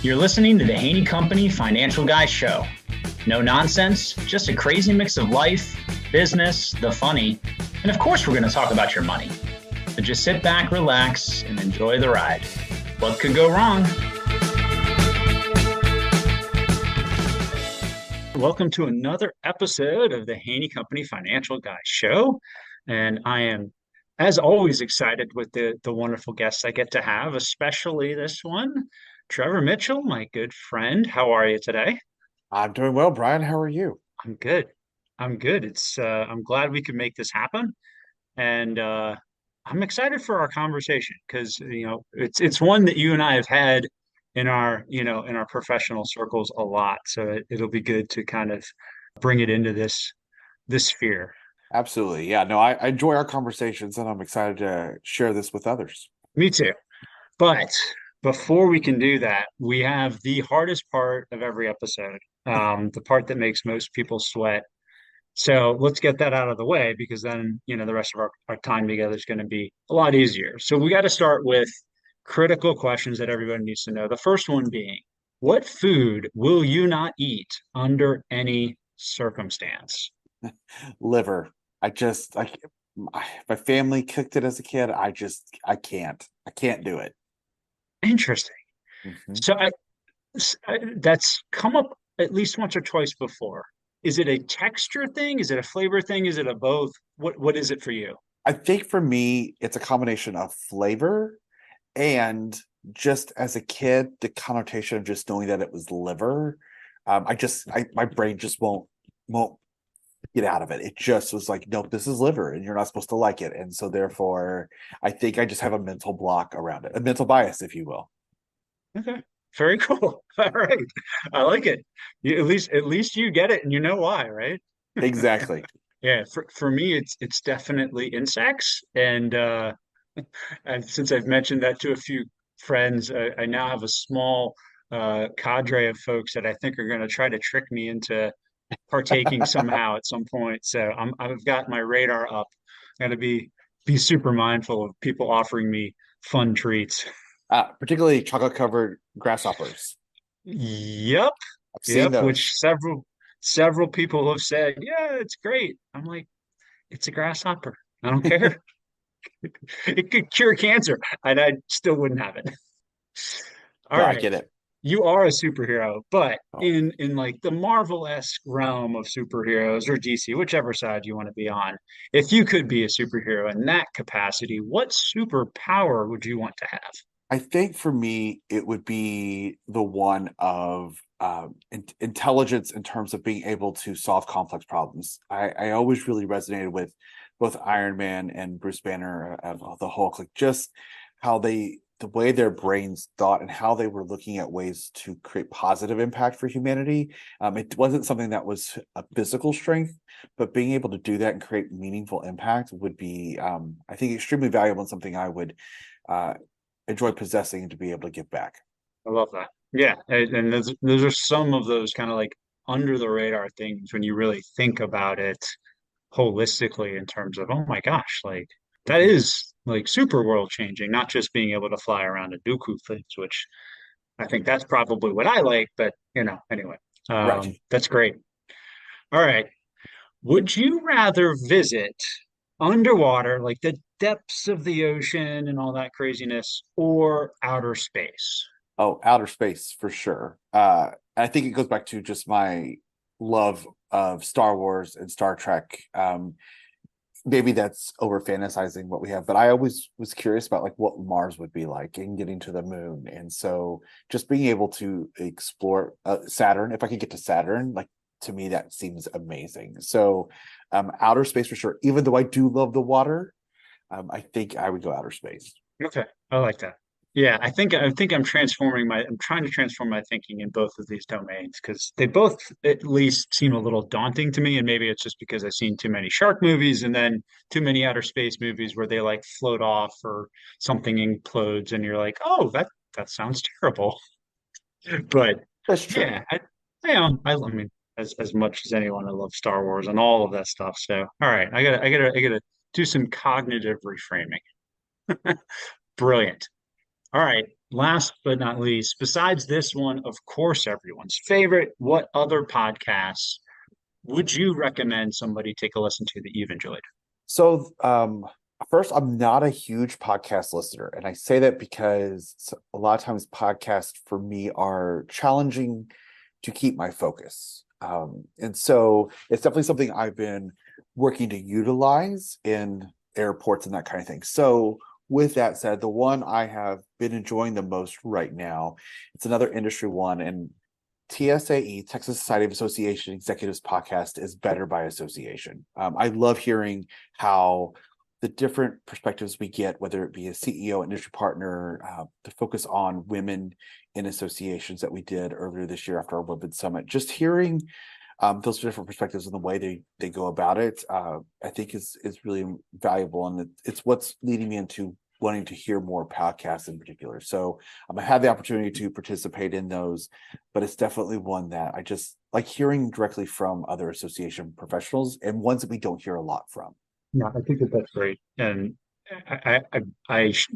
You're listening to the Haney Company Financial Guy Show. No nonsense, just a crazy mix of life, business, the funny, and of course we're going to talk about your money. So just sit back, relax, and enjoy the ride. What could go wrong? Welcome to another episode of the Haney Company Financial Guy Show. And I am, as always, excited with the wonderful guests I get to have, especially this one. Trevor Mitchell, my good friend. How are you today? I'm doing well, Brian. How are you? I'm good. I'm good. I'm glad we could make this happen. And I'm excited for our conversation because it's one that you and I have had in our in our professional circles a lot. So it'll be good to kind of bring it into this sphere. Absolutely. Yeah, no, I enjoy our conversations and I'm excited to share this with others. Me too. But before we can do that, we have the hardest part of every episode, the part that makes most people sweat. So let's get that out of the way because then, the rest of our time together is going to be a lot easier. So we got to start with critical questions that everybody needs to know. The first one being, what food will you not eat under any circumstance? Liver. My family cooked it as a kid. I can't. I can't do it. Interesting. Mhm. So that's come up at least once or twice before. Is it a texture thing? Is it a flavor thing? Is it a both? What is it for you? I think for me, it's a combination of flavor and just as a kid, the connotation of just knowing that it was liver. My brain just won't get out of it. It just was like, nope, this is liver and you're not supposed to like it. And so therefore, I think I just have a mental block around it, a mental bias, if you will. Okay. Very cool. All right. I like it. At least you get it and you know why, right? Exactly. Yeah, for me it's definitely insects and since I've mentioned that to a few friends, I now have a small cadre of folks that I think are going to try to trick me into partaking somehow at some point. So I've got my radar up. Got to be super mindful of people offering me fun treats. Particularly chocolate covered grasshoppers. Yep, I've seen yep. Which those. several people have said, yeah, it's great. I'm like, it's a grasshopper. I don't care. It could cure cancer, and I still wouldn't have it. All No, I right. get it. You are a superhero, but Oh, in like the Marvel-esque realm of superheroes or DC, whichever side you want to be on, if you could be a superhero in that capacity, what superpower would you want to have? I think for me, it would be the one of intelligence in terms of being able to solve complex problems. I always really resonated with both Iron Man and Bruce Banner of the Hulk, like just how the way their brains thought and how they were looking at ways to create positive impact for humanity. It wasn't something that was a physical strength, but being able to do that and create meaningful impact would be, I think, extremely valuable and something I would uh, enjoy possessing and to be able to give back. I love that. Yeah, and those are some of those kind of like under the radar things when you really think about it holistically in terms of, oh my gosh, like that Mhm. is like super world changing, not just being able to fly around and do cool things, which I think that's probably what I like, but anyway, Right. that's great. All right. Would you rather visit underwater, like the depths of the ocean and all that craziness, or outer space? Oh, outer space for sure. I think it goes back to just my love of Star Wars and Star Trek. Maybe that's over fantasizing what we have, but I always was curious about like what Mars would be like and getting to the moon. And so just being able to explore Saturn, if I could get to Saturn, like to me, that seems amazing. So outer space for sure. Even though I do love the water, I think I would go outer space. Okay, I like that. Yeah, I think I'm trying to transform my thinking in both of these domains because they both at least seem a little daunting to me, and maybe it's just because I've seen too many shark movies and then too many outer space movies where they like float off or something implodes and you're like, oh, that sounds terrible. But That's true. yeah, I mean, as much as anyone, I love Star Wars and all of that stuff. So, all right, I gotta do some cognitive reframing. Brilliant. All right. Last but not least, besides this one, of course, everyone's favorite, what other podcasts would you recommend somebody take a listen to that you've enjoyed? So, first, I'm not a huge podcast listener, and I say that because a lot of times podcasts for me are challenging to keep my focus. And so it's definitely something I've been working to utilize in airports and that kind of thing. So, with that said, the one I have been enjoying the most right now, it's another industry one, and TSAE, Texas Society of Association Executives podcast is better by association. I love hearing how the different perspectives we get, whether it be a CEO, industry partner, the focus on women in associations that we did earlier this year after our Women's Summit, just hearing those different perspectives and the way they go about it, I think is really valuable, and it's what's leading me into wanting to hear more podcasts in particular. So I had the opportunity to participate in those, but it's definitely one that I just like hearing directly from other association professionals and ones that we don't hear a lot from. Yeah, I think that that's great. And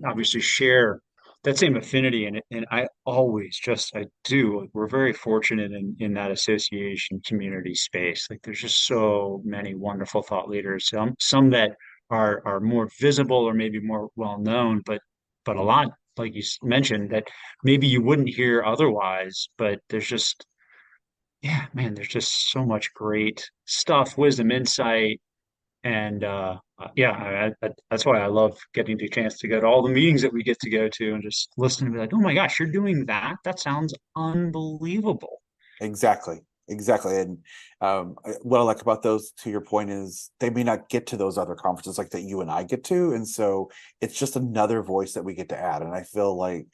obviously share that same affinity and I always just I do like we're very fortunate in that association community space. Like there's just so many wonderful thought leaders. Some that are more visible or maybe more well known, but a lot like you mentioned that maybe you wouldn't hear otherwise. But there's just yeah, man, there's just so much great stuff, wisdom, insight and yeah, that's why I love getting the chance to go to all the meetings that we get to go to and just listen and be like, oh my gosh, you're doing that? That sounds unbelievable. Exactly. Exactly. And what I like about those, to your point, is they may not get to those other conferences like that you and I get to. And so it's just another voice that we get to add. And I feel like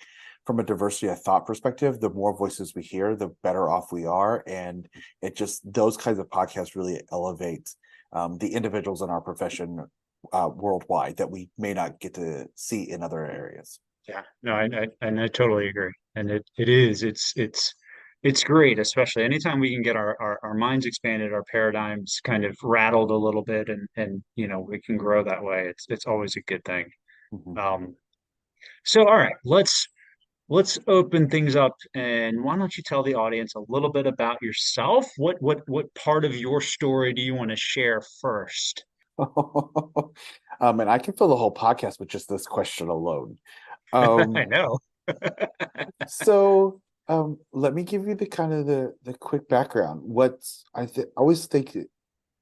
from a diversity of thought perspective, the more voices we hear, the better off we are. And it just, those kinds of podcasts really elevate the individuals in our profession worldwide that we may not get to see in other areas. Yeah, no, and I totally agree. And it is, it's great, especially anytime we can get our minds expanded, our paradigms kind of rattled a little bit and you know, we can grow that way. It's always a good thing. Mhm. Um, so all right, let's open things up and why don't you tell the audience a little bit about yourself? What part of your story do you want to share first? And I can fill the whole podcast with just this question alone. I Um, know. so let me give you the kind of the quick background. What always think,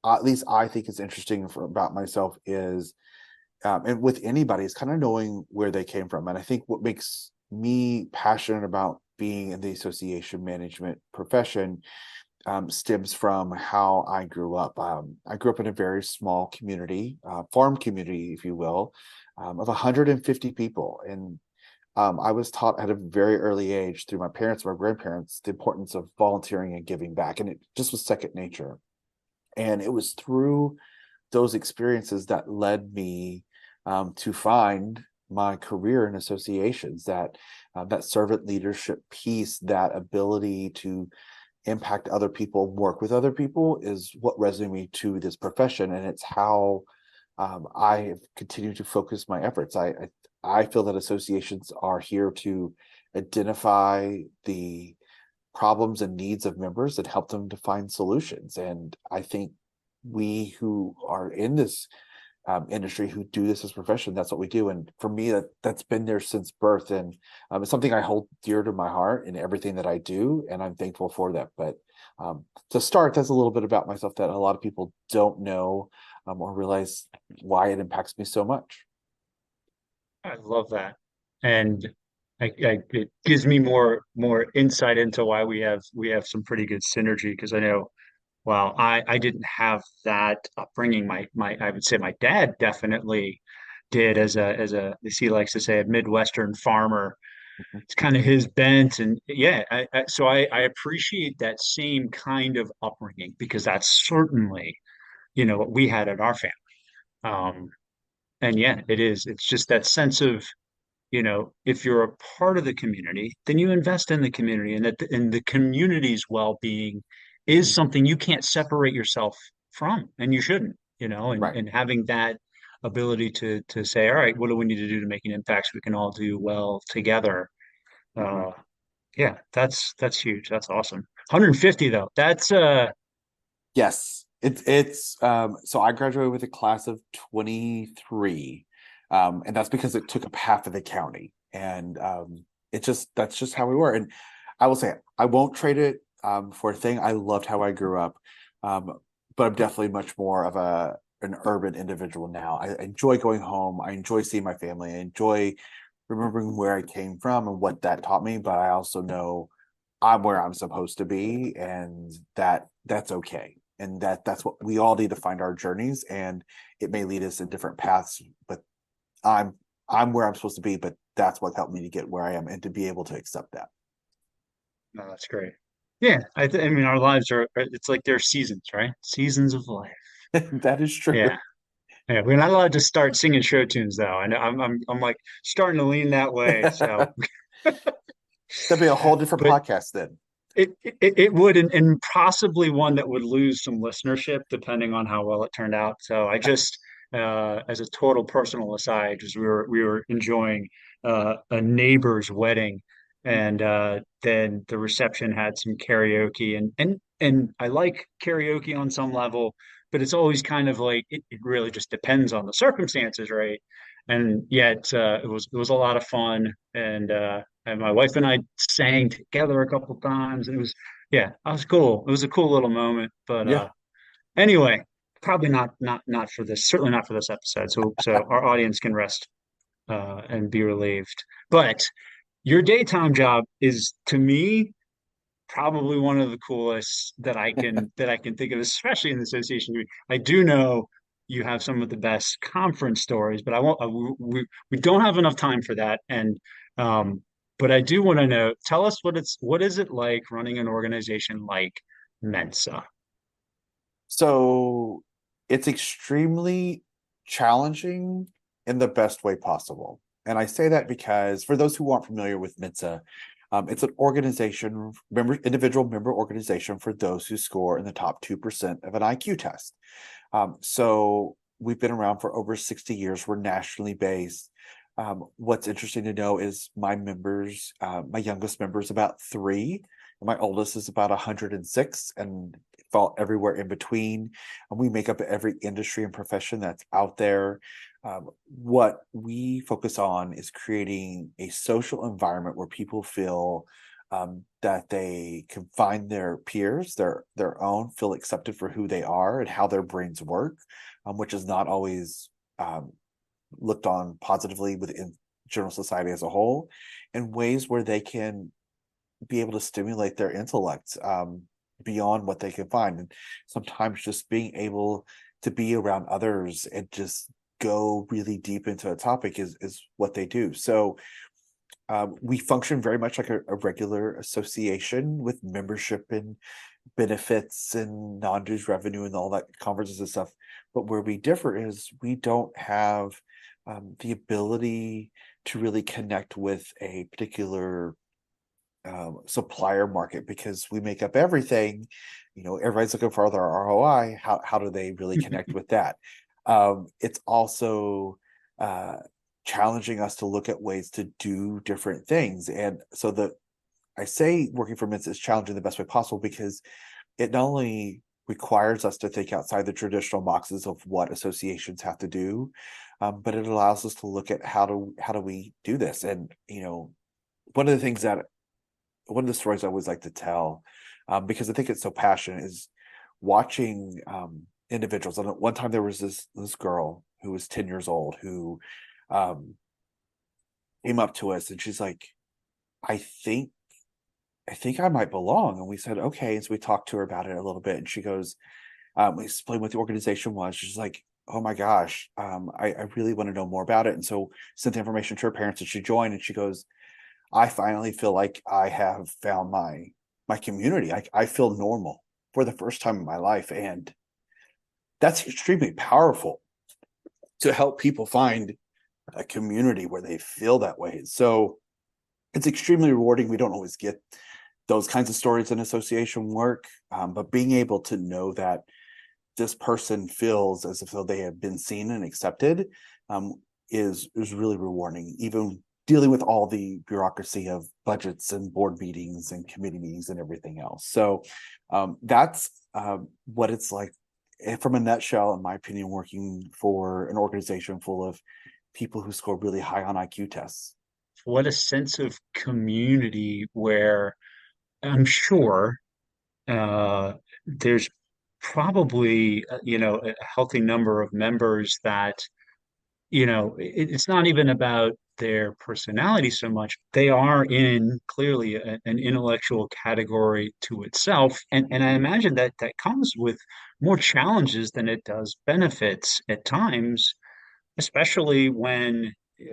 at least I think is interesting about myself is, and with anybody, is kind of knowing where they came from. And I think what makes me passionate about being in the association management profession stems from how I grew up. I grew up in a very small community, farm community, if you will, of 150 people. And I was taught at a very early age through my parents, my grandparents, the importance of volunteering and giving back. And it just was second nature. And it was through those experiences that led me to find my career in associations, that servant leadership piece, that ability to impact other people, work with other people, is what resonated me to this profession, and it's how I have continued to focus my efforts. I feel that associations are here to identify the problems and needs of members and help them to find solutions. And I think we who are in this industry, who do this as a profession, that's what we do. And for me, that's been there since birth, and it's something I hold dear to my heart in everything that I do, and I'm thankful for that. But to start, that's a little bit about myself that a lot of people don't know or realize why it impacts me so much. I love that. And it gives me more insight into why we have some pretty good synergy because I know well, I didn't have that upbringing. My I would say my dad definitely did as a as he likes to say a Midwestern farmer. Mhm. It's kind of his bent, and yeah, so I appreciate that same kind of upbringing because that's certainly you know what we had at our family. Um, and yeah, it is. It's just that sense of you know, if you're a part of the community, then you invest in the community and that and the community's well-being is Mhm. something you can't separate yourself from, and you shouldn't, you know, Right. and having that ability to say, all right, what do we need to do to make an impact so we can all do well together? Mhm. Uh, yeah, that's huge. That's awesome. 150 though. That's Yes, it's so I graduated with a class of 23. And that's because it took up half of the county. And it just that's just how we were. And I will say I won't trade it for a thing. I loved how I grew up. Um, but I'm definitely much more of an urban individual now. I enjoy going home. I enjoy seeing my family. I enjoy remembering where I came from and what that taught me, but I also know I'm where I'm supposed to be, and that's okay. And that's what we all need to find our journeys, and it may lead us in different paths, but I'm I'm where I'm supposed to be, but that's what helped me to get where I am and to be able to accept that. no, that's great. Yeah, I mean, our lives are, it's like they're seasons, right? Seasons of life. That is true. Yeah. Yeah, we're not allowed to start singing show tunes though. I know I'm like starting to lean that way. So, That'd be a whole different but podcast then. it would, and possibly one that would lose some listenership depending on how well it turned out. So I just, as a total personal aside, just we were enjoying a neighbor's wedding, and then the reception had some karaoke, and I like karaoke on some level, but it's always kind of like it really just depends on the circumstances, right? And yet it was a lot of fun, and my wife and I sang together a couple times. And it was, yeah, it was cool. It was a cool little moment. But Yeah. anyway, probably not for this, certainly not for this episode. So our audience can rest and be relieved. But your daytime job is, to me, probably one of the coolest that I can think of, especially in the association. I do know you have some of the best conference stories, but I won't. We don't have enough time for that. And um, but I do want to know. Tell us what is it like running an organization like Mensa? So it's extremely challenging in the best way possible. And I say that because for those who aren't familiar with MITSA, it's an organization, individual member organization for those who score in the top 2% of an IQ test. So we've been around for over 60 years. We're nationally based. What's interesting to know is my members, my youngest member is about 3, and my oldest is about 106, and fall everywhere in between. And we make up every industry and profession that's out there. What we focus on is creating a social environment where people feel that they can find their peers, their own, feel accepted for who they are and how their brains work, which is not always looked on positively within general society as a whole, in ways where they can be able to stimulate their intellect beyond what they can find. And sometimes just being able to be around others and just go really deep into a topic is what they do. So we function very much like a regular association with membership and benefits and non-dues revenue and all that conferences and stuff. But where we differ is we don't have the ability to really connect with a particular supplier market because we make up everything. Everybody's looking for their ROI. How do they really connect with that? It's also challenging us to look at ways to do different things. And so I say working for Mints is challenging the best way possible because it not only requires us to think outside the traditional boxes of what associations have to do, but it allows us to look at how do we do this. And one of the things that one of the stories I always like to tell, because I think it's so passionate, is watching individuals. And at one time there was this girl who was 10 years old who um, came up to us and she's like, I think I think I might belong. And we said, okay. And so we talked to her about it a little bit. And she goes, we explained what the organization was. She's like, oh my gosh, I really want to know more about it. And so sent the information to her parents and she joined and she goes, I finally feel like I have found my community. I feel normal for the first time in my life. And that's extremely powerful to help people find a community where they feel that way. So it's extremely rewarding. We don't always get those kinds of stories in association work, but being able to know that this person feels as if though they have been seen and accepted, um, is really rewarding. Even dealing with all the bureaucracy of budgets and board meetings and committee meetings and everything else. So that's what it's like, from a nutshell, in my opinion, working for an organization full of people who score really high on IQ tests. What a sense of community where I'm sure there's probably, a healthy number of members that, it's not even about their personality so much. They are in clearly an intellectual category to itself. And I imagine that that comes with more challenges than it does benefits at times, especially when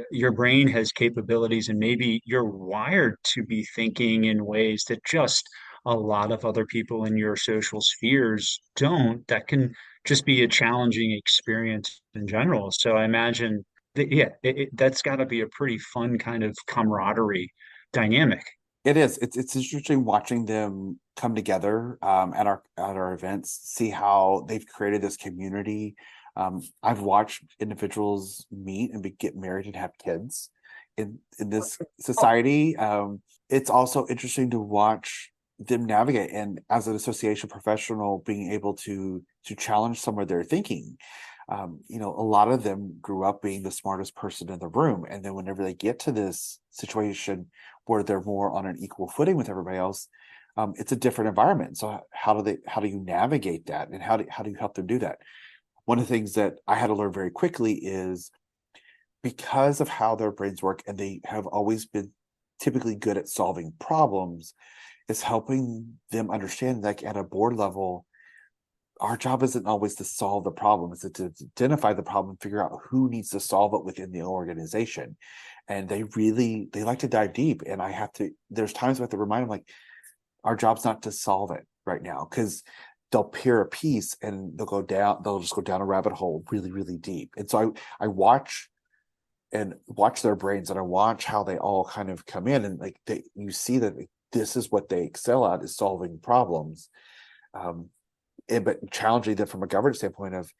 your brain has capabilities and maybe you're wired to be thinking in ways that just a lot of other people in your social spheres don't. That can just be a challenging experience in general. So I imagine that, yeah, that's got to be a pretty fun kind of camaraderie dynamic. It is. It's interesting watching them come together at our events, see how they've created this community. I've watched individuals meet and get married and have kids in this society. It's also interesting to watch them navigate, and as an association professional, being able to challenge some of their thinking. A lot of them grew up being the smartest person in the room, and then whenever they get to this situation where they're more on an equal footing with everybody else, it's a different environment. So how do you navigate that, and how do you help them do that? One of the things that I had to learn very quickly is, because of how their brains work, and they have always been typically good at solving problems, is helping them understand, like at a board level, our job isn't always to solve the problem, it's to identify the problem, figure out who needs to solve it within the organization. And they like to dive deep. And there's times I have to remind them, like, our job's not to solve it right now, because they'll peer a piece and they'll just go down a rabbit hole really, really deep. And so I watch their brains, and I watch how they all kind of come in, and like you see that this is what they excel at, is solving problems. Um, but challenging them from a governance standpoint of,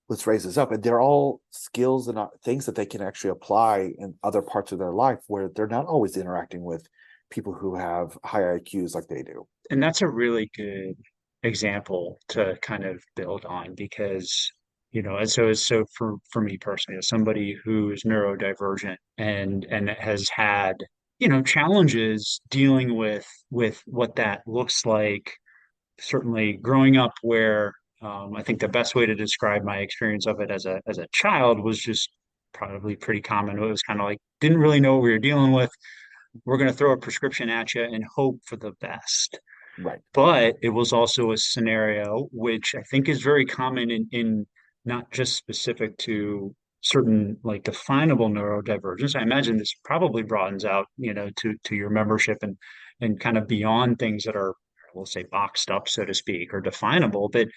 let's raise this up. And they're all skills and things that they can actually apply in other parts of their life, where they're not always interacting with people who have high IQs like they do. And that's a really good example to kind of build on because, and so for me personally, as somebody who is neurodivergent and has had, challenges dealing with what that looks like, certainly growing up where I think the best way to describe my experience of it as a child was just probably pretty common. It was kind of like didn't really know what we were dealing with. We're going to throw a prescription at you and hope for the best. Right. But it was also a scenario which I think is very common in not just specific to certain like definable neurodivergence. I imagine this probably broadens out, to your membership and kind of beyond things that are, we'll say, boxed up, so to speak, or definable. But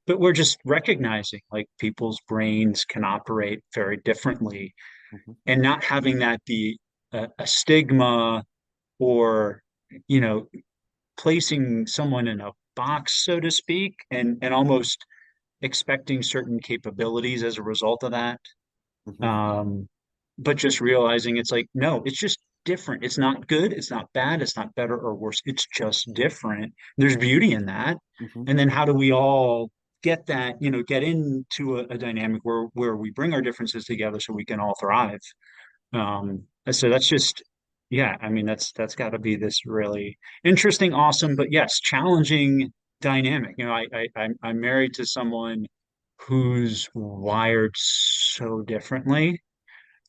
we're just recognizing like people's brains can operate very differently Mhm. and not having that be a stigma or, you know, placing someone in a box, so to speak, and almost expecting certain capabilities as a result of that. Mhm. Um, but just realizing it's like, no, it's just different. It's not good, it's not bad, it's not better or worse. It's just different. There's beauty in that. Mhm. And then how do we all get that, get into a dynamic where we bring our differences together so we can all thrive? And so that's just, yeah, I mean, that's got to be this really interesting, awesome, but yes, challenging dynamic. I'm married to someone who's wired so differently,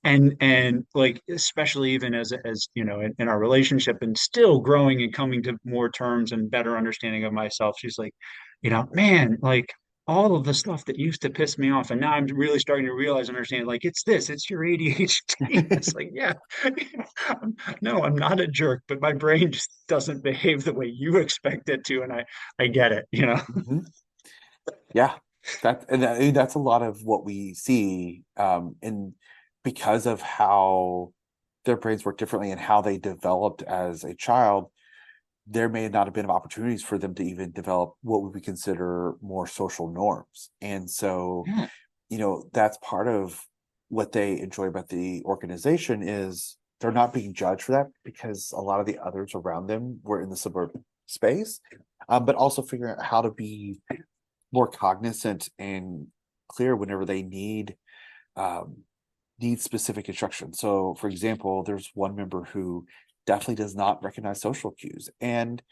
and like especially even as in our relationship and still growing and coming to more terms and better understanding of myself, she's like, man, like all of the stuff that used to piss me off and now I'm really starting to realize and understand, like, it's your ADHD. It's like, yeah. No, I'm not a jerk, but my brain just doesn't behave the way you expect it to, and I get it. Mhm. Yeah, that's a lot of what we see, and because of how their brains work differently and how they developed as a child, there may not have been opportunities for them to even develop what we would consider more social norms. And so, Yeah. that's part of what they enjoy about the organization is they're not being judged for that because a lot of the others around them were in the suburban space, but also figuring out how to be more cognizant and clear whenever they um, need specific instruction. So, for example, there's one member who definitely does not recognize social cues, and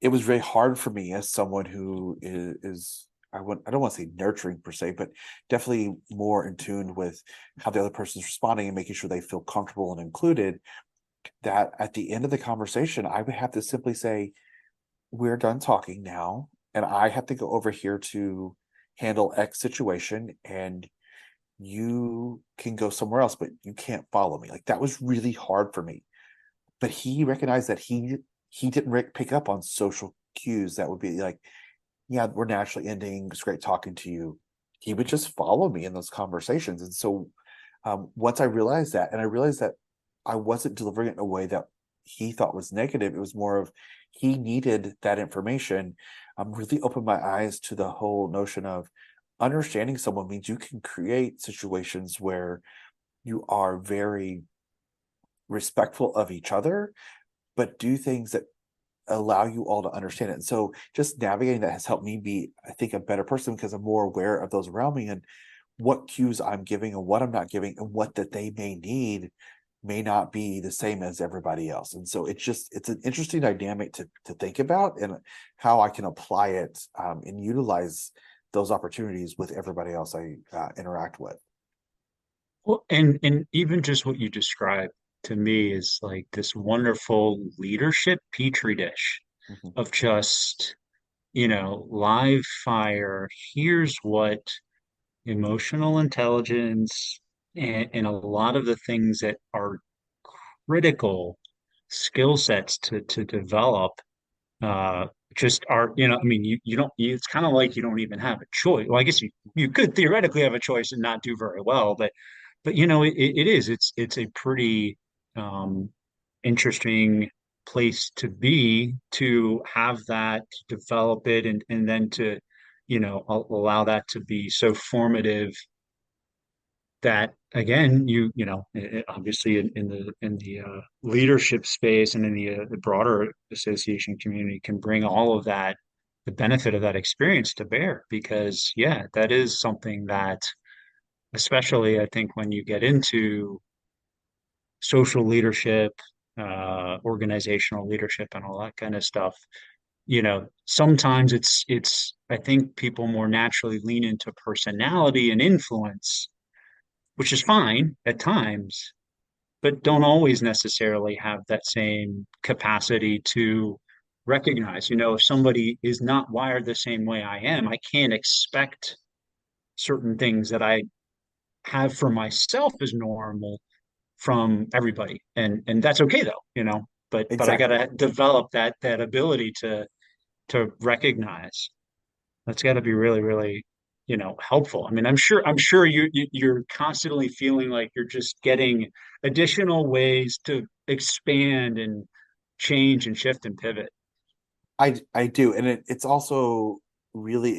it was very hard for me as someone who is I don't want to say nurturing per se, but definitely more in tune with how the other person's responding and making sure they feel comfortable and included. That at the end of the conversation, I would have to simply say, "We're done talking now, and I have to go over here to handle X situation, and you can go somewhere else, but you can't follow me." Like that was really hard for me. But he recognized that he didn't pick up on social cues that would be like, yeah, we're naturally ending. It's great talking to you. He would just follow me in those conversations. And so once I realized that, and I realized that I wasn't delivering it in a way that he thought was negative, it was more of he needed that information. Really opened my eyes to the whole notion of understanding someone means you can create situations where you are very respectful of each other, but do things that allow you all to understand it. And so just navigating that has helped me be, I think, a better person because I'm more aware of those around me and what cues I'm giving and what I'm not giving and what that they may need may not be the same as everybody else. And so it's an interesting dynamic to think about and how I can apply it and utilize those opportunities with everybody else I interact with. Well, and even just what you described to me is like this wonderful leadership petri dish Mhm. of just, live fire. Here's what emotional intelligence and a lot of the things that are critical skill sets to develop uh just are, I mean, you don't it's kind of like you don't even have a choice. Well, I guess you could theoretically have a choice and not do very well, but it is it's a pretty um interesting place to be, to have that, to develop it, and then to allow that to be so formative that again obviously in the leadership space and in the broader association community can bring all of that, the benefit of that experience to bear, because yeah, that is something that, especially I think when you get into social leadership, organizational leadership and all that kind of stuff, sometimes it's I think people more naturally lean into personality and influence, which is fine at times, but don't always necessarily have that same capacity to recognize, if somebody is not wired the same way I am, I can't expect certain things that I have for myself as normal from everybody. And that's okay though, but I Exactly. gotta develop that ability to recognize. That's got to be really, really, helpful. I mean, I'm sure you're constantly feeling like you're just getting additional ways to expand and change and shift and pivot. I do, and it's also really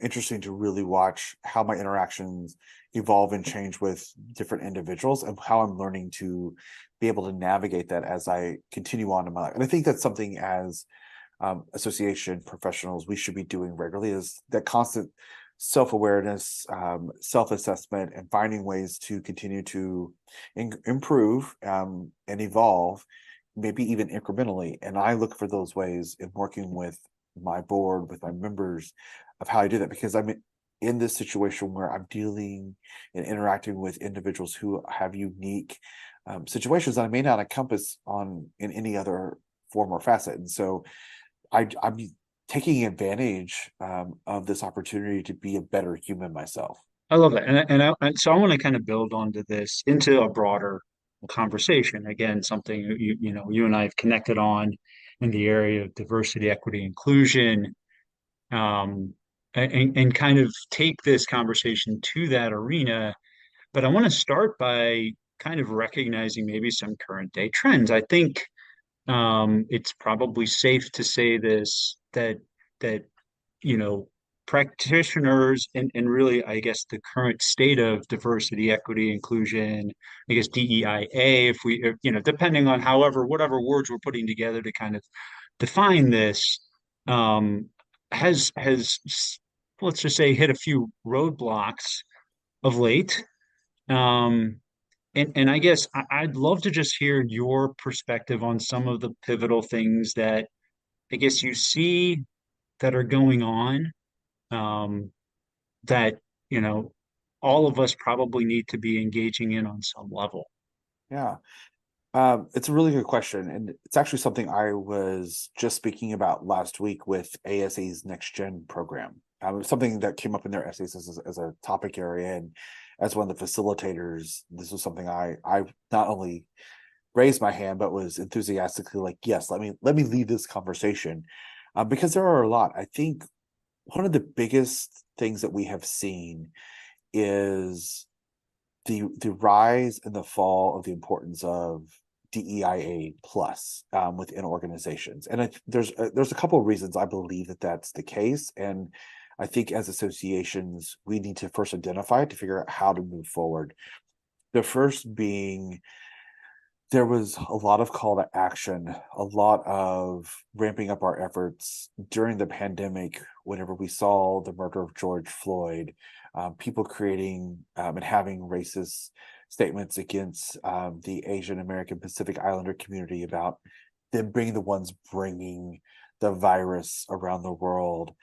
interesting to really watch how my interactions evolve and change with different individuals, and how I'm learning to be able to navigate that as I continue on in my life. And I think that's something as association professionals we should be doing regularly is that constant self-awareness, self-assessment, and finding ways to continue to improve and evolve, maybe even incrementally. And I look for those ways in working with my board, with my members, of how I do that because I'm in this situation where I'm dealing and interacting with individuals who have unique situations that I may not encompass on in any other form or facet. And so I'm taking advantage of this opportunity to be a better human myself. I love that, and so I want to kind of build onto this into a broader conversation. Again, something you and I have connected on in the area of diversity, equity, inclusion, and kind of take this conversation to that arena. But I want to start by kind of recognizing maybe some current day trends. I think, It's probably safe to say this that you know practitioners and really I guess the current state of diversity, equity, inclusion, I guess DEIA, if depending on however whatever words we're putting together to kind of define this, um, has let's just say hit a few roadblocks of late. Um, and I guess I'd love to just hear your perspective on some of the pivotal things that I guess you see that are going on, um, that, you know, all of us probably need to be engaging in on some level. Yeah. It's a really good question, and it's actually something I was just speaking about last week with ASA's Next Gen program. Something that came up in their essays as a topic area, and as one of the facilitators, this was something I not only raised my hand but was enthusiastically like, yes, let me lead this conversation, because there are a lot. I think one of the biggest things that we have seen is the rise and the fall of the importance of DEIA plus within organizations, and there's a couple of reasons I believe that that's the case, and I think as associations we need to first identify it to figure out how to move forward. The first being there was a lot of call to action, a lot of ramping up our efforts during the pandemic whenever we saw the murder of George Floyd, people creating and having racist statements against the Asian American Pacific Islander community about them being the ones bringing the virus around the world,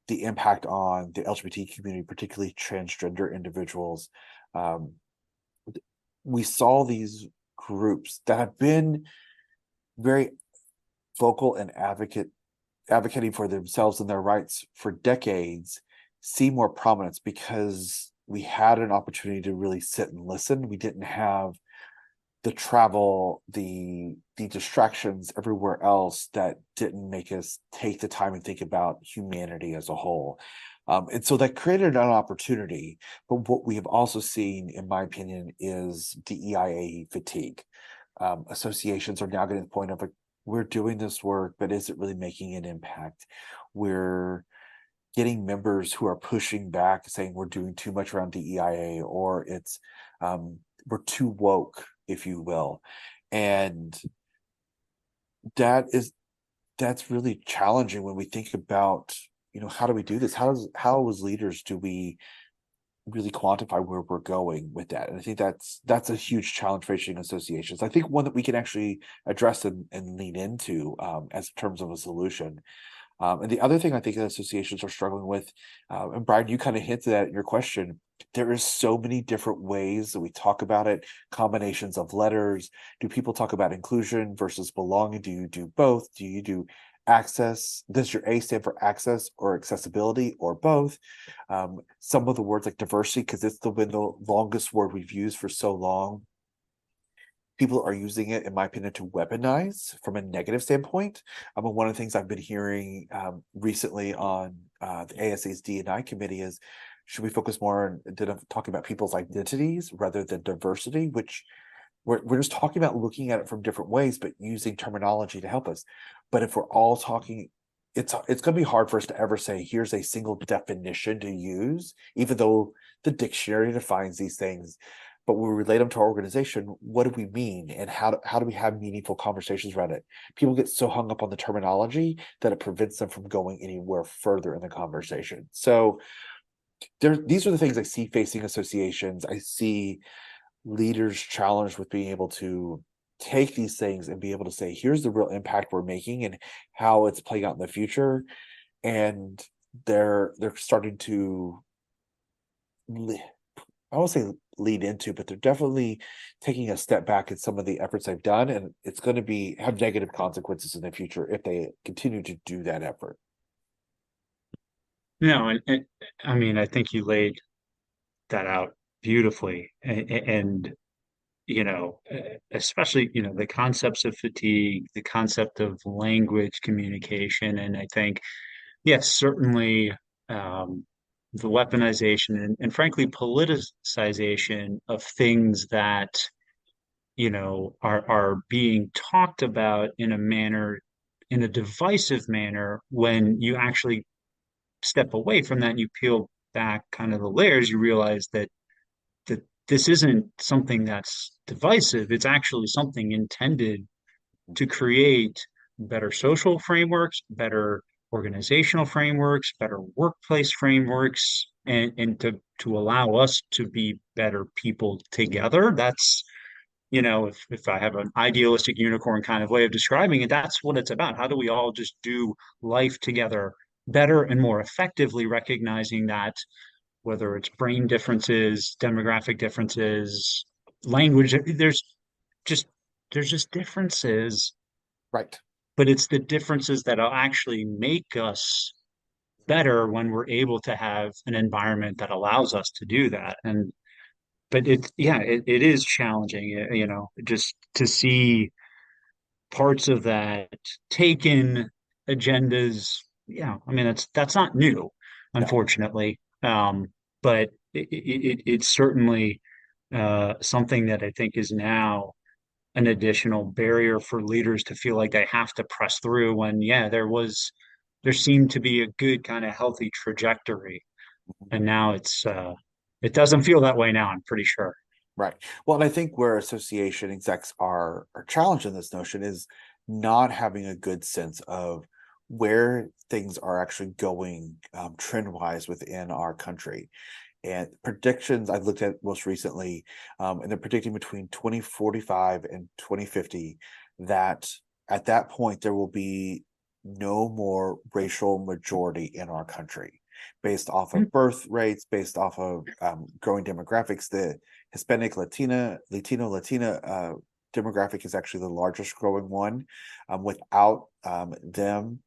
the impact on the LGBT community, particularly transgender individuals. Um, we saw these groups that have been very vocal and advocating for themselves and their rights for decades see more prominence because we had an opportunity to really sit and listen. We didn't have the travel, the distractions everywhere else that didn't make us take the time and think about humanity as a whole. And so that created an opportunity. But what we have also seen, in my opinion, is DEIA fatigue. Associations are now getting to the point of like, we're doing this work, but is it really making an impact? We're getting members who are pushing back, saying we're doing too much around DEIA, or it's we're too woke, if you will. And that is that's really challenging when we think about, how do we do this? How as leaders do we really quantify where we're going with that? And I think that's a huge challenge facing associations. I think one that we can actually address and lean into as terms of a solution. And the other thing I think that associations are struggling with, and Brian, you kind of hinted at in your question, there is so many different ways that we talk about it, combinations of letters. Do people talk about inclusion versus belonging? Do you do both? Do you do access? Does your A stand for access or accessibility or both? Some of the words like diversity, because it's been the longest word we've used for so long, people are using it, in my opinion, to weaponize from a negative standpoint. One of the things I've been hearing recently on the ASA's D&I committee is, should we focus more on talking about people's identities rather than diversity, which we're just talking about looking at it from different ways, but using terminology to help us. But if we're all talking, it's going to be hard for us to ever say, here's a single definition to use, even though the dictionary defines these things. But when we relate them to our organization, what do we mean? And how do we have meaningful conversations around it? People get so hung up on the terminology that it prevents them from going anywhere further in the conversation. So these are the things I see facing associations. I see leaders challenged with being able to take these things and be able to say, here's the real impact we're making and how it's playing out in the future. And they're starting to, I won't say lead into, but they're definitely taking a step back in some of the efforts they've done, and it's going to have negative consequences in the future if they continue to do that effort. No, and I mean, I think you laid that out beautifully, and especially, the concepts of fatigue, the concept of language communication, and I think, yes, certainly, um, the weaponization and frankly politicization of things that are being talked about in a manner, in a divisive manner, when you actually step away from that and you peel back kind of the layers, you realize that this isn't something that's divisive. It's actually something intended to create better social frameworks, better organizational frameworks, better workplace frameworks, and to allow us to be better people together. That's, if I have an idealistic unicorn kind of way of describing it, that's what it's about. How do we all just do life together better and more effectively, recognizing that whether it's brain differences, demographic differences, language, just there's just differences, Right. but it's the differences that'll actually make us better when we're able to have an environment that allows us to do that. And but it is challenging, just to see parts of that taken agendas. Yeah, I mean that's not new, No. unfortunately. But it's certainly something that I think is now an additional barrier for leaders to feel like they have to press through when, yeah, there seemed to be a good kind of healthy trajectory. And now it doesn't feel that way now, I'm pretty sure. Right. Well, and I think where association execs are challenged in this notion is not having a good sense of where things are actually going trend wise within our country. And predictions I've looked at most recently, and they're predicting between 2045 and 2050 that at that point there will be no more racial majority in our country based off Hmm. of birth rates, based off of growing demographics. The Hispanic, Latina demographic is actually the largest growing one. Without them,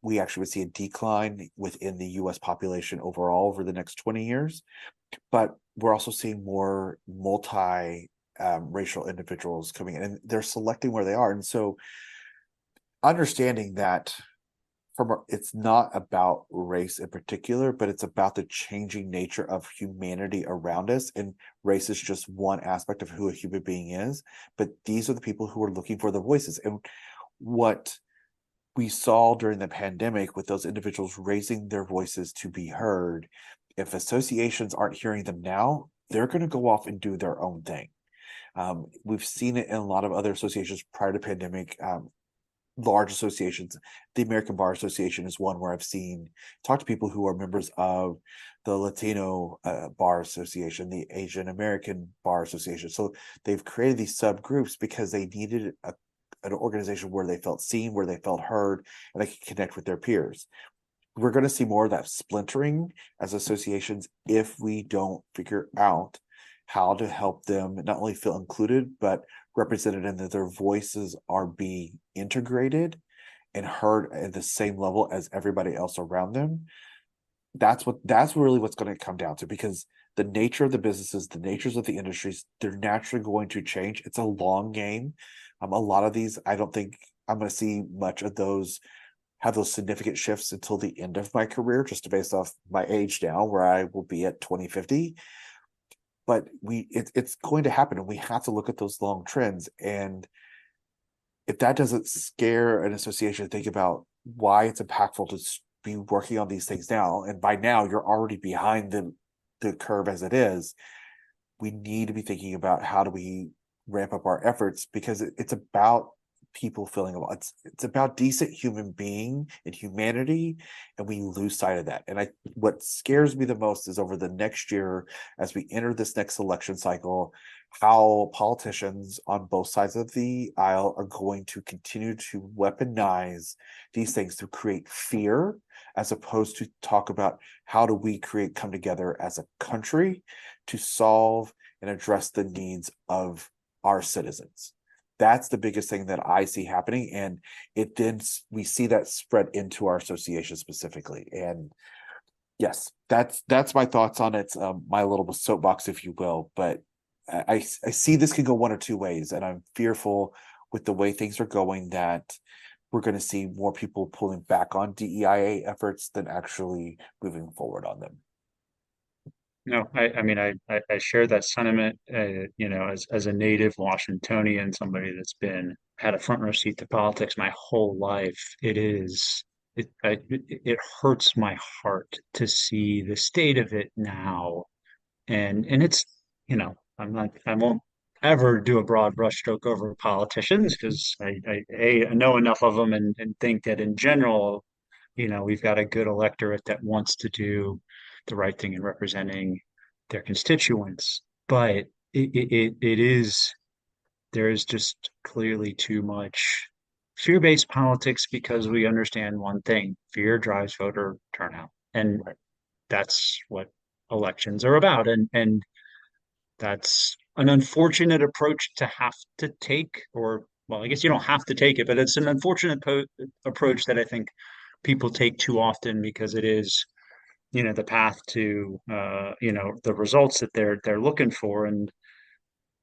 we actually would see a decline within the US population overall over the next 20 years. But we're also seeing more multi racial individuals coming in, and they're selecting where they are. And so understanding that it's not about race in particular, but it's about the changing nature of humanity around us. And race is just one aspect of who a human being is. But these are the people who are looking for the voices. And what we saw during the pandemic with those individuals raising their voices to be heard, if associations aren't hearing them now, they're going to go off and do their own thing. We've seen it in a lot of other associations prior to pandemic. Large associations, the American Bar Association is one where I've seen talk to people who are members of the Latino Bar Association, the Asian American Bar Association. So they've created these subgroups because they needed an organization where they felt seen, where they felt heard, and they could connect with their peers. We're going to see more of that splintering as associations if we don't figure out how to help them not only feel included, but represented, and that their voices are being integrated and heard at the same level as everybody else around them. That's really what's going to come down to, because the nature of the businesses, the natures of the industries, they're naturally going to change. It's a long game. A lot of these, I don't think I'm going to see much of those have those significant shifts until the end of my career, just based off my age now, where I will be at 2050. But it's going to happen, and we have to look at those long trends. And if that doesn't scare an association to think about why it's impactful to be working on these things now, and by now you're already behind the curve as it is, we need to be thinking about how do we ramp up our efforts, because it's about people feeling about it's about decent human being and humanity, and we lose sight of that. And what scares me the most is over the next year, as we enter this next election cycle, how politicians on both sides of the aisle are going to continue to weaponize these things to create fear, as opposed to talk about how do we come together as a country to solve and address the needs of our citizens. That's the biggest thing that I see happening, and we see that spread into our association specifically. And yes, that's my thoughts on it. My little soapbox, if you will. But I see this can go one or two ways, and I'm fearful with the way things are going that we're going to see more people pulling back on DEIA efforts than actually moving forward on them. No, I mean, I share that sentiment, as a native Washingtonian, somebody that's been had a front row seat to politics my whole life. It hurts my heart to see the state of it now. And it's, I won't ever do a broad brushstroke over politicians because I know enough of them and think that in general, we've got a good electorate that wants to do the right thing in representing their constituents. But it is, there is just clearly too much fear-based politics because we understand one thing: fear drives voter turnout. And Right. that's what elections are about. And that's an unfortunate approach to have to take, or, well, I guess you don't have to take it, but it's an unfortunate approach that I think people take too often because it is, the path to, the results that they're looking for. And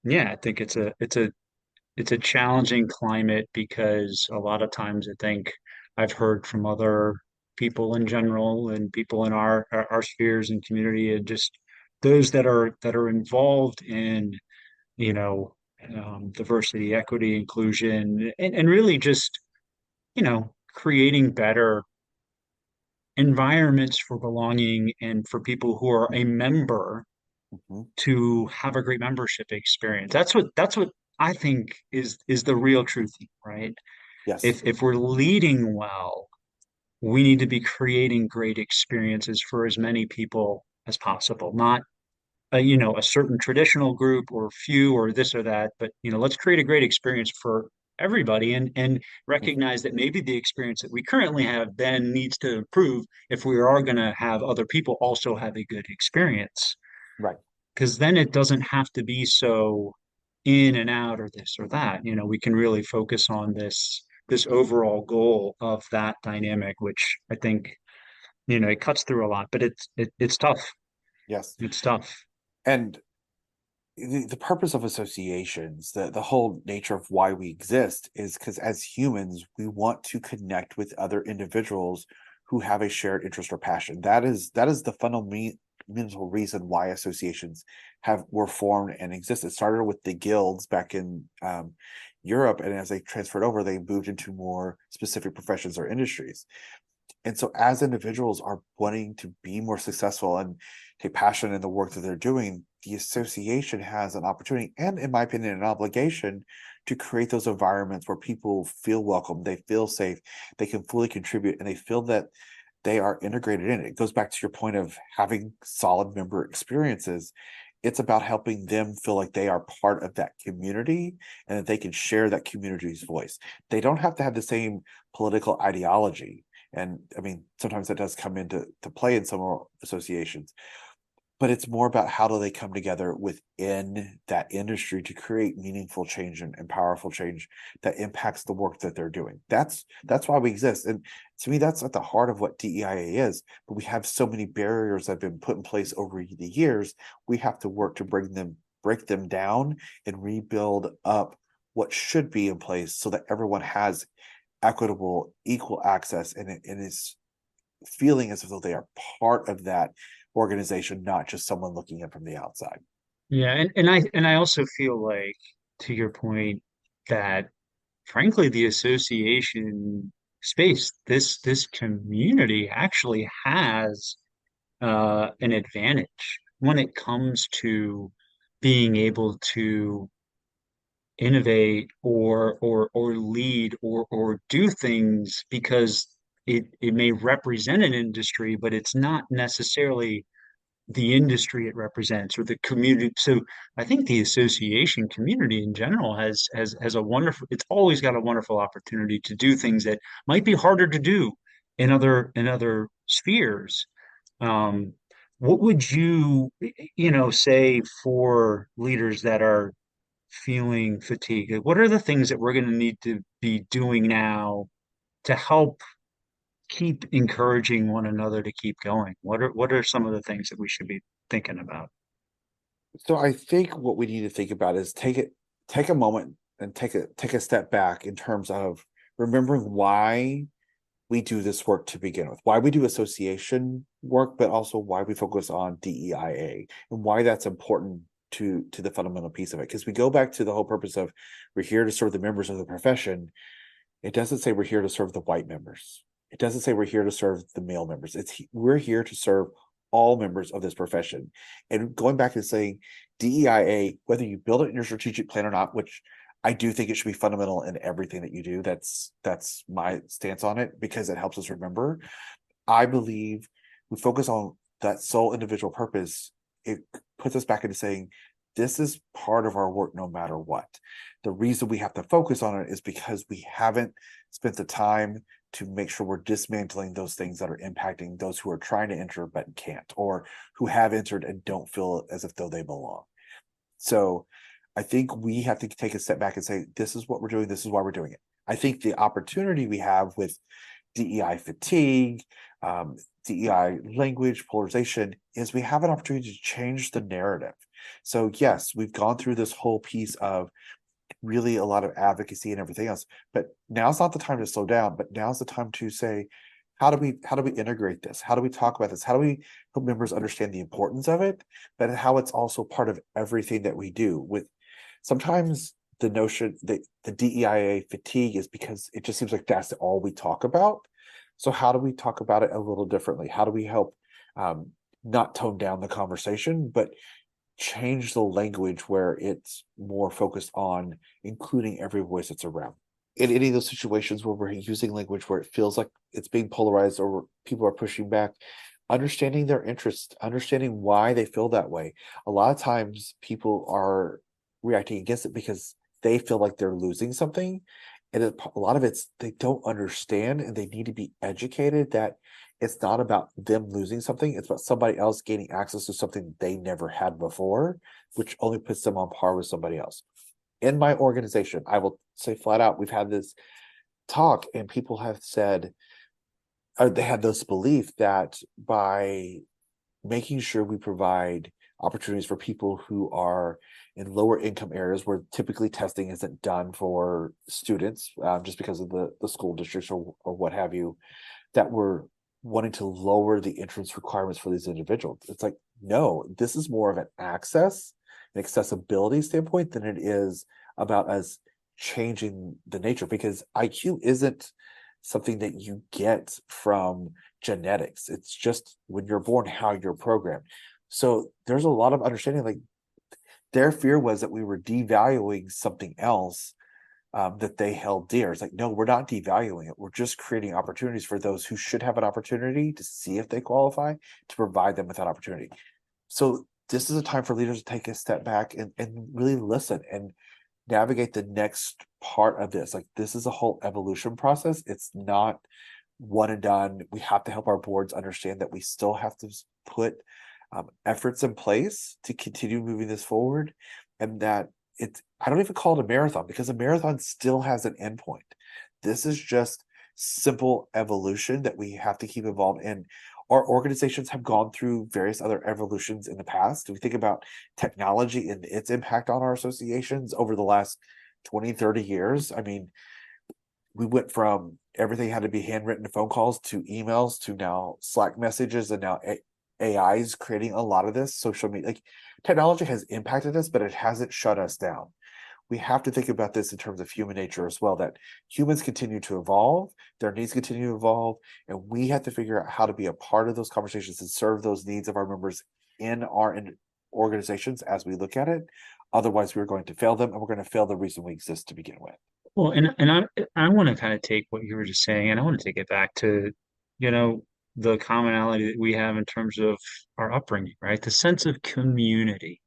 yeah, I think it's a challenging climate because a lot of times I think I've heard from other people in general and people in our spheres and community, and just those that are involved in, you know, diversity, equity, inclusion, and really just, creating better environments for belonging and for people who are a member Mhm. to have a great membership experience. That's what I think is the real truth, right? Yes. If we're leading well, we need to be creating great experiences for as many people as possible, not a certain traditional group or few or this or that, but let's create a great experience for everybody, and Mhm. recognize that maybe the experience that we currently have then needs to improve if we are going to have other people also have a good experience, Right. because then it doesn't have to be so in and out or this or that. We can really focus on this overall goal of that dynamic, which I think, it cuts through a lot, but it's tough. Yes. It's tough. And the purpose of associations, the whole nature of why we exist is because as humans, we want to connect with other individuals who have a shared interest or passion. That is the fundamental reason why associations have were formed and exist. It started with the guilds back in Europe, and as they transferred over, they moved into more specific professions or industries. And so as individuals are wanting to be more successful and take passion in the work that they're doing, the association has an opportunity and, in my opinion, an obligation to create those environments where people feel welcome, they feel safe, they can fully contribute, and they feel that they are integrated in it. It goes back to your point of having solid member experiences. It's about helping them feel like they are part of that community and that they can share that community's voice. They don't have to have the same political ideology, and I mean, sometimes that does come into play in some associations, but it's more about how do they come together within that industry to create meaningful change and powerful change that impacts the work that they're doing. That's why we exist. And to me, that's at the heart of what DEIA is. But we have so many barriers that have been put in place over the years. We have to work to break them down and rebuild up what should be in place so that everyone has equitable, equal access, and is feeling as though they are part of that organization, not just someone looking in from the outside. Yeah, and I also feel like, to your point, that frankly the association space, this community actually has an advantage when it comes to being able to innovate or lead or do things, because it may represent an industry, but it's not necessarily the industry it represents or the community. So I think the association community in general has a wonderful, it's always got a wonderful opportunity to do things that might be harder to do in other spheres. Um, what would you, say for leaders that are feeling fatigued? Like, what are the things that we're going to need to be doing now to help keep encouraging one another to keep going? What are some of the things that we should be thinking about? So I think what we need to think about is take a moment and take a step back in terms of remembering why we do this work to begin with, why we do association work, but also why we focus on DEIA and why that's important to the fundamental piece of it. Because we go back to the whole purpose of we're here to serve the members of the profession. It doesn't say we're here to serve the white members. It doesn't say we're here to serve the male members. We're here to serve all members of this profession. And going back and saying DEIA, whether you build it in your strategic plan or not, which I do think it should be fundamental in everything that you do. That's my stance on it because it helps us remember. I believe we focus on that sole individual purpose. It puts us back into saying this is part of our work no matter what. The reason we have to focus on it is because we haven't spent the time to make sure we're dismantling those things that are impacting those who are trying to enter but can't, or who have entered and don't feel as if though they belong. So I think we have to take a step back and say, this is what we're doing. This is why we're doing it. I think the opportunity we have with DEI fatigue, DEI language polarization is we have an opportunity to change the narrative. So yes, we've gone through this whole piece of really a lot of advocacy and everything else, but now's not the time to slow down, but now's the time to say, how do we integrate this? How do we talk about this? How do we help members understand the importance of it, but how it's also part of everything that we do? With sometimes the notion that the DEIA fatigue is because it just seems like that's all we talk about. So how do we talk about it a little differently? How do we help not tone down the conversation, but change the language where it's more focused on including every voice that's around? In any of those situations where we're using language where it feels like it's being polarized or people are pushing back, understanding their interest, understanding why they feel that way. A lot of times people are reacting against it because they feel like they're losing something. And a lot of it's they don't understand and they need to be educated that it's not about them losing something. It's about somebody else gaining access to something they never had before, which only puts them on par with somebody else. In my organization, I will say flat out, we've had this talk and people have said, or they had this belief that by making sure we provide opportunities for people who are in lower income areas where typically testing isn't done for students, just because of the school districts or what have you, that we're wanting to lower the entrance requirements for these individuals. It's like, no, this is more of an access and accessibility standpoint than it is about us changing the nature, because IQ isn't something that you get from genetics. It's just when you're born, how you're programmed. So there's a lot of understanding, like their fear was that we were devaluing something else that they held dear. It's like, no, we're not devaluing it. We're just creating opportunities for those who should have an opportunity to see if they qualify, to provide them with that opportunity. So this is a time for leaders to take a step back and really listen and navigate the next part of this. Like, this is a whole evolution process. It's not one and done. We have to help our boards understand that we still have to put efforts in place to continue moving this forward, and that it's, I don't even call it a marathon, because a marathon still has an endpoint. This is just simple evolution that we have to keep involved in. Our organizations have gone through various other evolutions in the past. We think about technology and its impact on our associations over the last 20, 30 years. I mean, we went from everything had to be handwritten phone calls to emails to now Slack messages, and now AI is creating a lot of this social media. Like, technology has impacted us, but it hasn't shut us down. We have to think about this in terms of human nature as well, that humans continue to evolve, their needs continue to evolve, and we have to figure out how to be a part of those conversations and serve those needs of our members in our organizations as we look at it. Otherwise, we're going to fail them, and we're going to fail the reason we exist to begin with. Well, and I want to kind of take what you were just saying, and I want to take it back to, you know, the commonality that we have in terms of our upbringing, right? The sense of community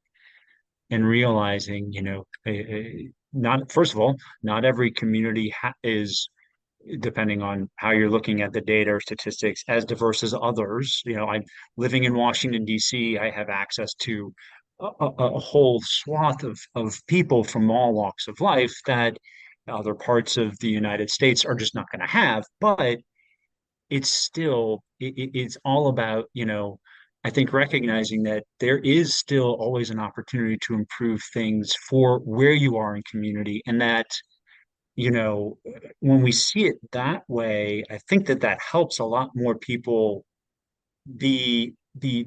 and realizing, not, first of all, not every community ha is, depending on how you're looking at the data or statistics, as diverse as others. I'm living in Washington, D.C. I have access to a whole swath of people from all walks of life that other parts of the United States are just not going to have. But it's all about, I think recognizing that there is still always an opportunity to improve things for where you are in community, and that when we see it that way, I think that that helps a lot more people be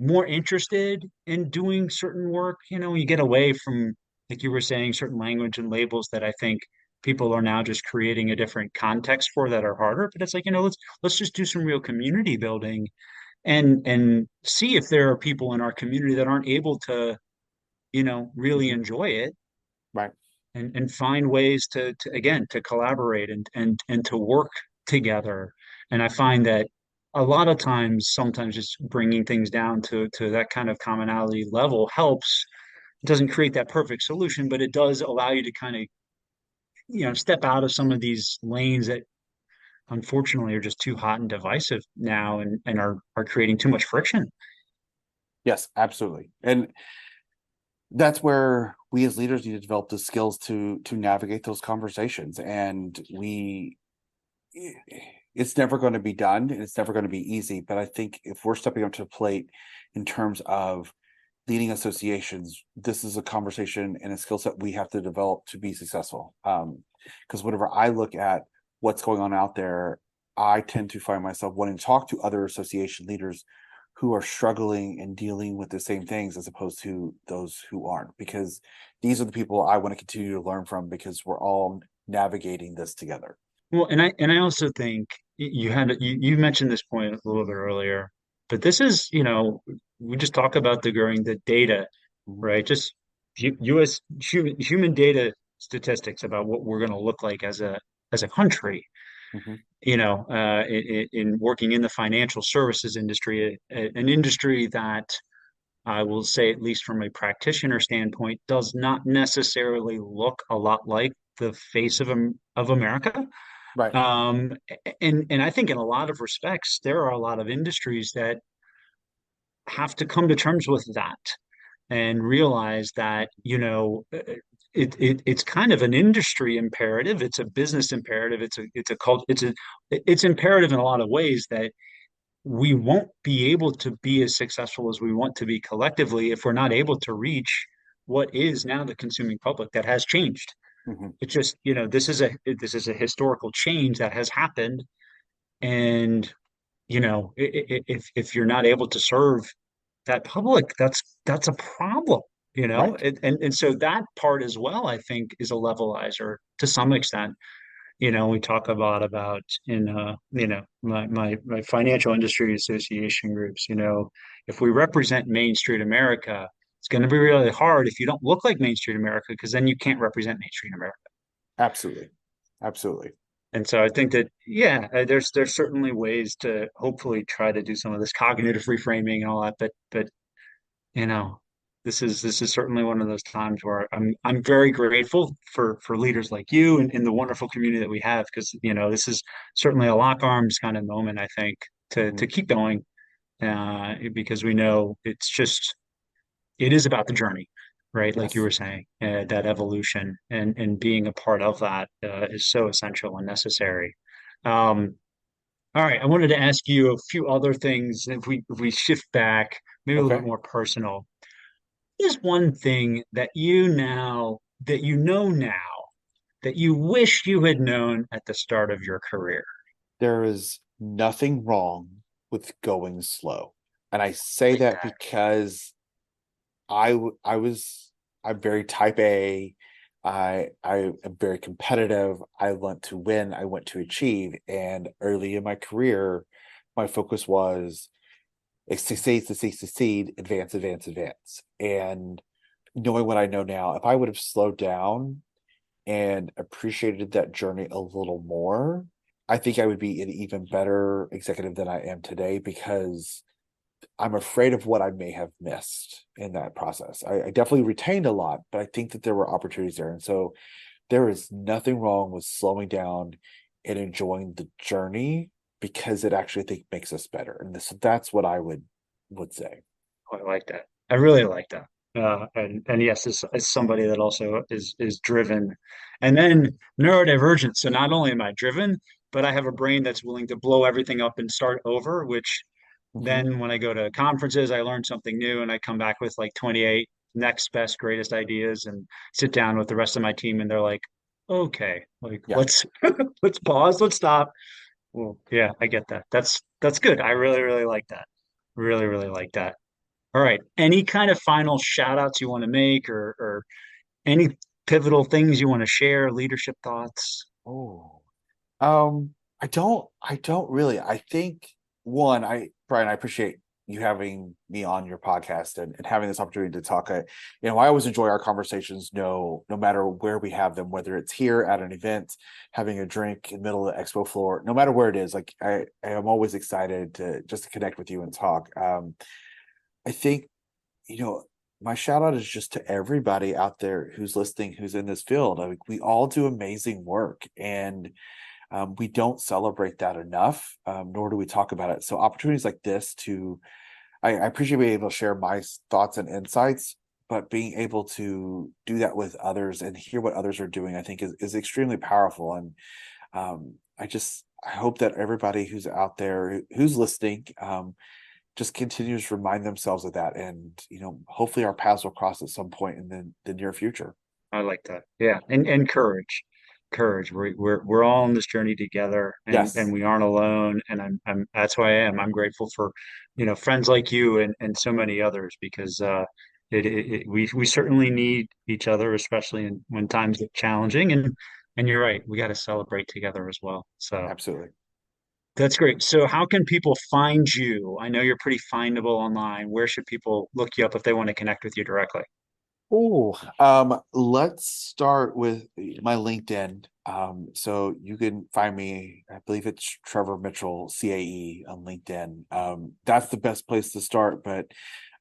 more interested in doing certain work. You get away from, like you were saying, certain language and labels that I think people are now just creating a different context for that are harder. But it's like, let's just do some real community building and see if there are people in our community that aren't able to, really Mhm. enjoy it Right. and find ways to again to collaborate and to work together. And I find that a lot of times, sometimes just bringing things down to that kind of commonality level helps. It doesn't create that perfect solution, but it does allow you to kind of step out of some of these lanes that unfortunately are just too hot and divisive now and are creating too much friction. Yes, absolutely. And that's where we as leaders need to develop the skills to navigate those conversations. And it's never going to be done and it's never going to be easy. But I think if we're stepping up to the plate in terms of leading associations, this is a conversation and a skill set we have to develop to be successful. Because whenever I look at what's going on out there, I tend to find myself wanting to talk to other association leaders who are struggling and dealing with the same things as opposed to those who aren't, because these are the people I want to continue to learn from because we're all navigating this together. Well, and I also think you mentioned this point a little bit earlier, but this is, we just talk about the data, Mhm, right? Just U.S. human data statistics about what we're going to look like as a country. mhm, In working in the financial services industry, an industry that I will say, at least from a practitioner standpoint, does not necessarily look a lot like the face of America. right. Um, and I think in a lot of respects, there are a lot of industries that have to come to terms with that and realize that, it's kind of an industry imperative. It's a business imperative. It's imperative in a lot of ways that we won't be able to be as successful as we want to be collectively if we're not able to reach what is now the consuming public that has changed. Mhm, It's just, this is a historical change that has happened. And, if you're not able to serve that public, that's a problem, right. and so that part as well, I think, is a levelizer to some extent. We talk a lot about in my financial industry association groups, if we represent Main Street America, it's going to be really hard if you don't look like Main Street America, because then you can't represent Main Street America. Absolutely. Absolutely. And so I think that, yeah, there's certainly ways to hopefully try to do some of this cognitive reframing and all that, but you know, this is certainly one of those times where I'm very grateful for leaders like you and the wonderful community that we have, because this is certainly a lock arms kind of moment, I think, to Mhm, keep going, because we know it is about the journey, right? Like you yes. were saying, that evolution and being a part of that is so essential and necessary. Um, all right, I wanted to ask you a few other things. If we shift back, maybe a little Okay. bit more personal, is one thing that you know now that you wish you had known at the start of your career? There is nothing wrong with going slow. And I say Like that that. because I was I'm very type A. I am very competitive. I want to win. I want to achieve. And early in my career, my focus was succeed, succeed, succeed, advance, advance, advance. And knowing what I know now, if I would have slowed down and appreciated that journey a little more, I think I would be an even better executive than I am today because I'm afraid of what I may have missed in that process. I definitely retained a lot, but I think that there were opportunities there. And so there is nothing wrong with slowing down and enjoying the journey because it actually, I think, makes us better. And that's what I would say. Oh, I like that. I really like that. And yes, as somebody that also is driven, and then neurodivergent. So not only am I driven, but I have a brain that's willing to blow everything up and start over, which Mhm. then when I go to conferences, I learn something new and I come back with like 28 next best, greatest ideas and sit down with the rest of my team and they're like, Okay, like Yeah, let's let's pause, let's stop. Well, yeah, I get that. That's good. I really, really like that. Really, really like that. All right. Any kind of final shout outs you want to make or any pivotal things you want to share, leadership thoughts? oh. I don't really. I think one, Brian, I appreciate you having me on your podcast and having this opportunity to talk. I always enjoy our conversations, no matter where we have them, whether it's here at an event, having a drink in the middle of the expo floor, no matter where it is. Like I am always excited to just to connect with you and talk. I think, you know, my shout out is just to everybody out there who's listening, who's in this field. I mean, we all do amazing work, and we don't celebrate that enough, nor do we talk about it. So opportunities like this I appreciate being able to share my thoughts and insights, but being able to do that with others and hear what others are doing, I think is extremely powerful. And I hope that everybody who's out there who's listening, just continues to remind themselves of that. And, hopefully our paths will cross at some point in the near future. I like that. Yeah. And courage. Courage. We're all on this journey together and Yes, we aren't alone. And I'm that's who I am. I'm grateful for, friends like you and so many others because we certainly need each other, especially when times get challenging. And you're right, we got to celebrate together as well. So absolutely. that's great. So how can people find you? I know you're pretty findable online. Where should people look you up if they want to connect with you directly? Oh, let's start with my LinkedIn. So you can find me, I believe it's Trevor Mitchell, CAE on LinkedIn. That's the best place to start, but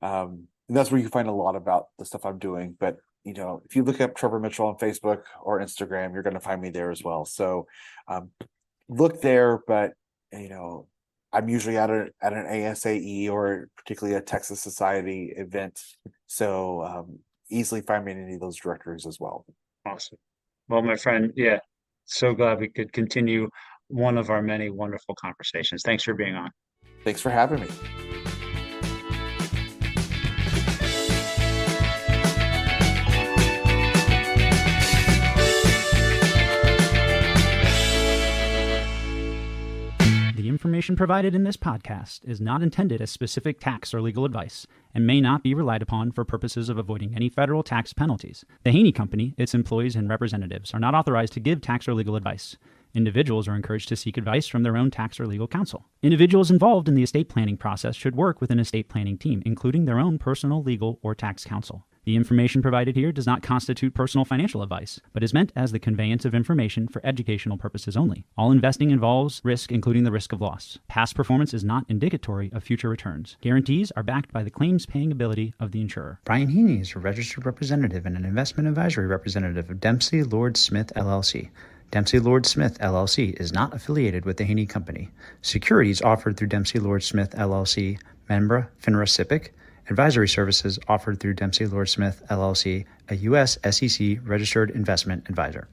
that's where you find a lot about the stuff I'm doing. But if you look up Trevor Mitchell on Facebook or Instagram, you're going to find me there as well. So look there, but you know, I'm usually at an ASAE or particularly a Texas Society event. So easily find me in any of those directories as well. Awesome. Well, my friend, yeah, so glad we could continue one of our many wonderful conversations. Thanks for being on. Thanks for having me. The information provided in this podcast is not intended as specific tax or legal advice and may not be relied upon for purposes of avoiding any federal tax penalties. The Haney Company, its employees, and representatives are not authorized to give tax or legal advice. Individuals are encouraged to seek advice from their own tax or legal counsel. Individuals involved in the estate planning process should work with an estate planning team, including their own personal, legal, or tax counsel. The information provided here does not constitute personal financial advice, but is meant as the conveyance of information for educational purposes only. All investing involves risk, including the risk of loss. Past performance is not indicatory of future returns. Guarantees are backed by the claims-paying ability of the insurer. Brian Heaney is a registered representative and an investment advisory representative of Dempsey Lord Smith LLC. Dempsey Lord Smith LLC is not affiliated with the Haney Company. Securities offered through Dempsey Lord Smith LLC, Membra FINRA SIPC. Advisory services offered through Dempsey Lord Smith LLC, a U.S. SEC registered investment advisor.